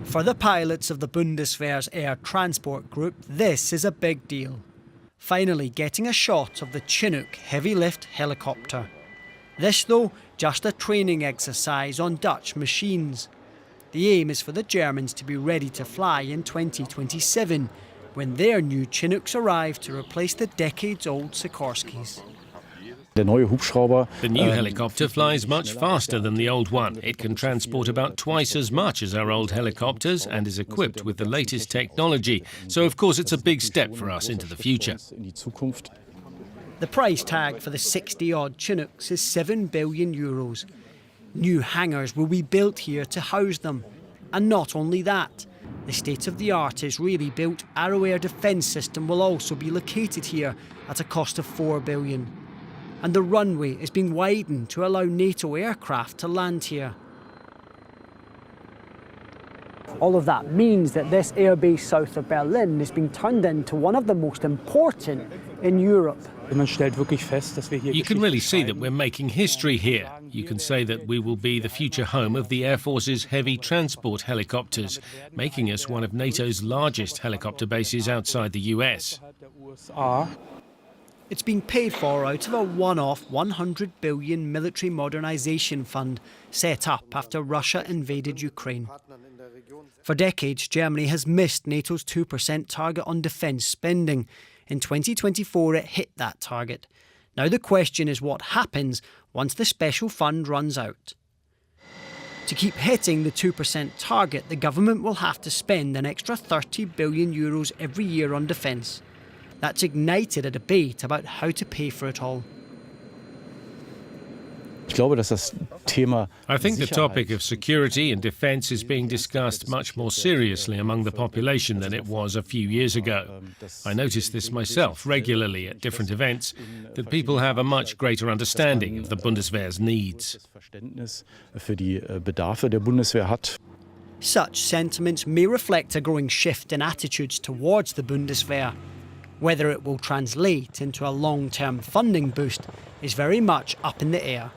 For the pilots of the Bundeswehr's air transport group, this is a big deal. Finally getting a shot of the Chinook heavy-lift helicopter. This, though, just a training exercise on Dutch machines. The aim is for the Germans to be ready to fly in 2027, when their new Chinooks arrive to replace the decades-old Sikorskis. The new helicopter flies much faster than the old one. It can transport about twice as much as our old helicopters and is equipped with the latest technology. So, of course, it's a big step for us into the future. The price tag for the 60-odd Chinooks is €7 billion. New hangars will be built here to house them. And not only that, the state-of-the-art Israeli-built Arrow air defence system will also be located here at a cost of €4 billion. And the runway is being widened to allow NATO aircraft to land here. All of that means that this airbase south of Berlin is being turned into one of the most important in Europe. You can really see that we're making history here. You can say that we will be the future home of the Air Force's heavy transport helicopters, making us one of NATO's largest helicopter bases outside the US. It's being paid for out of a one-off $100 billion military modernisation fund set up after Russia invaded Ukraine. For decades, Germany has missed NATO's 2% target on defence spending. In 2024, it hit that target. Now the question is what happens once the special fund runs out. To keep hitting the 2% target, the government will have to spend an extra €30 billion every year on defence. That's ignited a debate about how to pay for it all. I think the topic of security and defence is being discussed much more seriously among the population than it was a few years ago. I notice this myself regularly at different events, that people have a much greater understanding of the Bundeswehr's needs. Such sentiments may reflect a growing shift in attitudes towards the Bundeswehr. Whether it will translate into a long-term funding boost is very much up in the air.